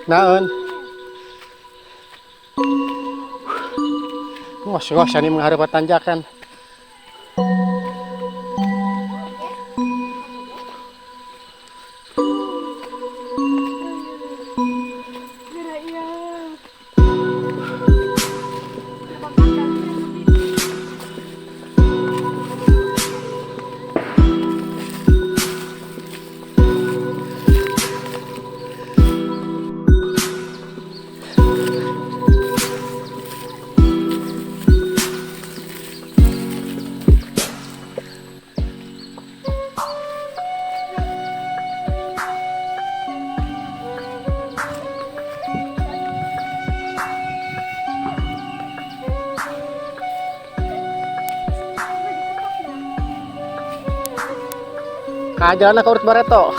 Naon? Ngos-ngos ini mengharap tanjakan. Kajalan ke urut Bareto.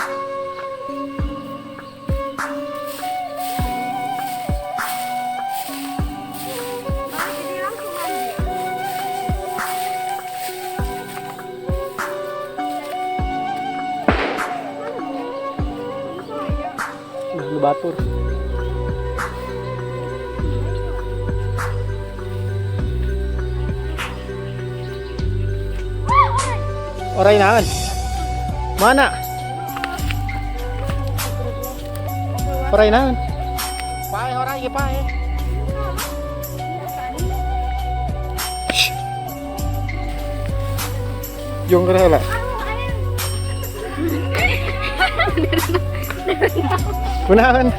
Nah, batur. Orang inahan. Mana? Orang inahan. Pae orang iki pae. Jong kere lah. Kunaon?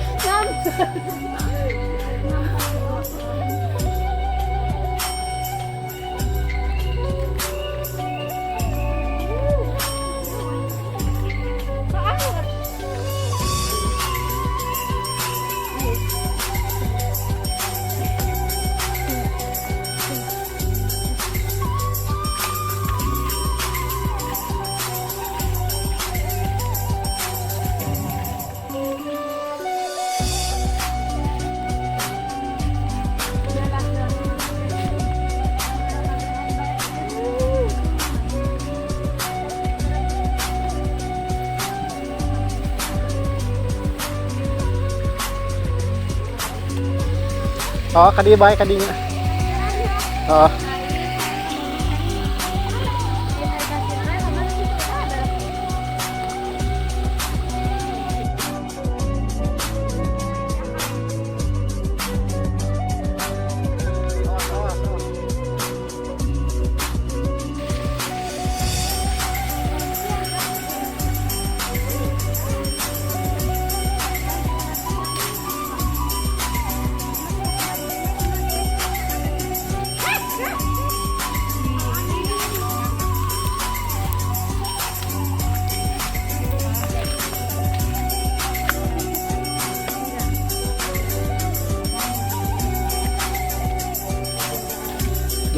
Oh, kadi bae kadinya. Oh.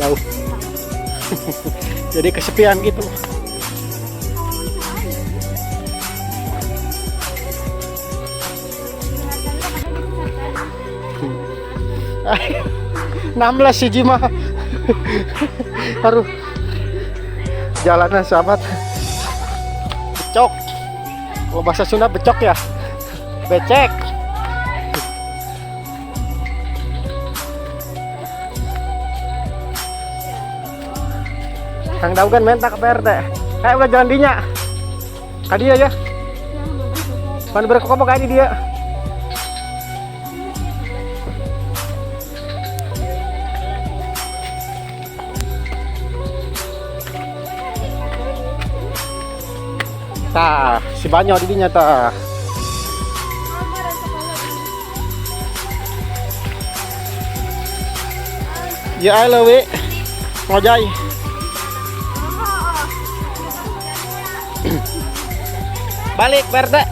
Jauh. Jadi kesepian gitu. Ay, 16 si Jima. Aduh. Jalanan sahabat. Becok. Oh, bahasa Sunda becok ya. Becek. Kang Daugan minta ke PRT. Kayak udah jalan dinya. Ka dia ya. Pan berkokok kayak di dia. Tah, si banyak di dinya tah. Ya Allah we. Ngojay. Balik Berda.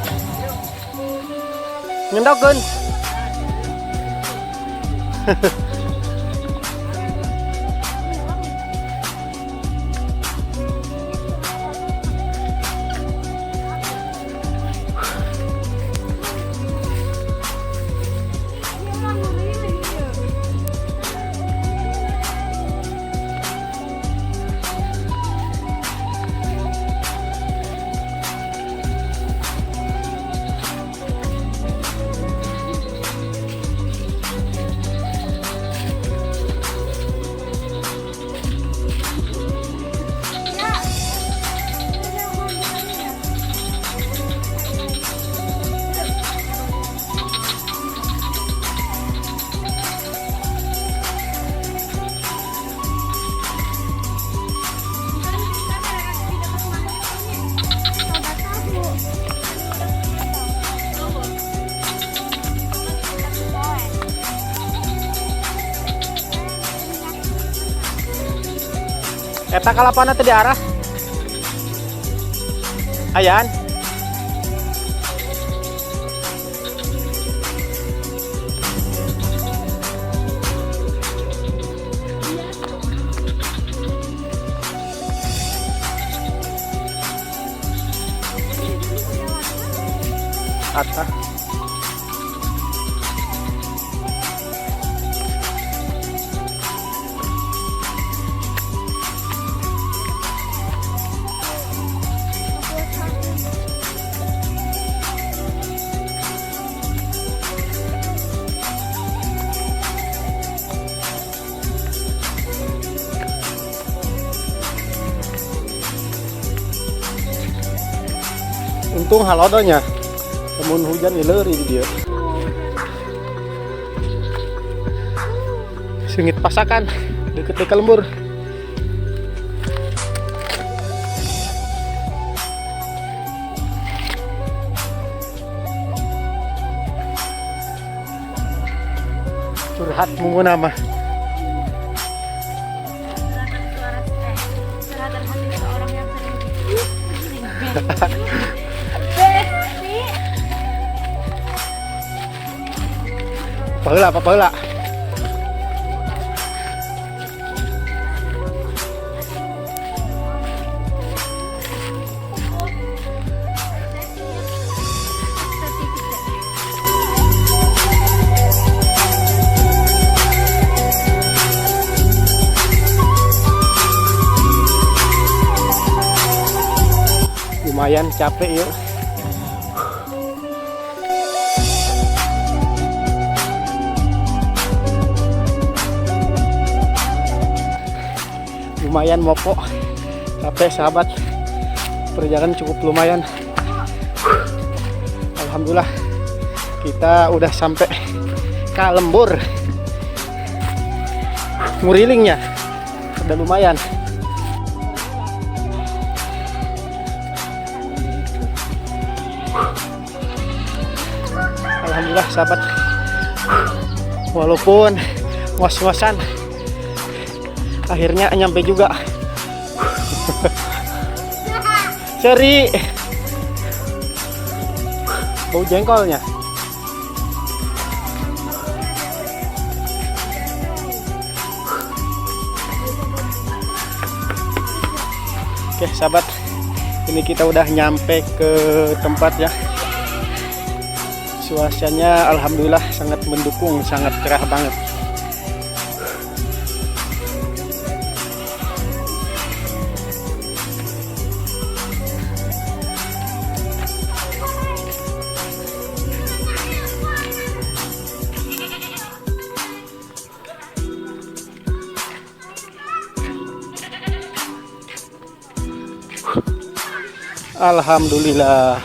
Ngendokeun. Eta kalapana teh di arah. Ayan. Atas. Untung halodonya. Namun hujan ileuri di dia. Sengit pasakan deket lembur. Curhat munggu nama. Curhatan hati seorang yang sering. Apa heula? Lumayan capek yuk. Lumayan mopo, capek sahabat, perjalanan cukup lumayan. Alhamdulillah kita udah sampai ke lembur. Murilingnya udah lumayan. Alhamdulillah sahabat, walaupun ngos-ngosan akhirnya nyampe juga. Seri bau jengkolnya. Oke sahabat, ini kita udah nyampe ke tempat ya. Suasananya alhamdulillah sangat mendukung, sangat cerah banget. Alhamdulillah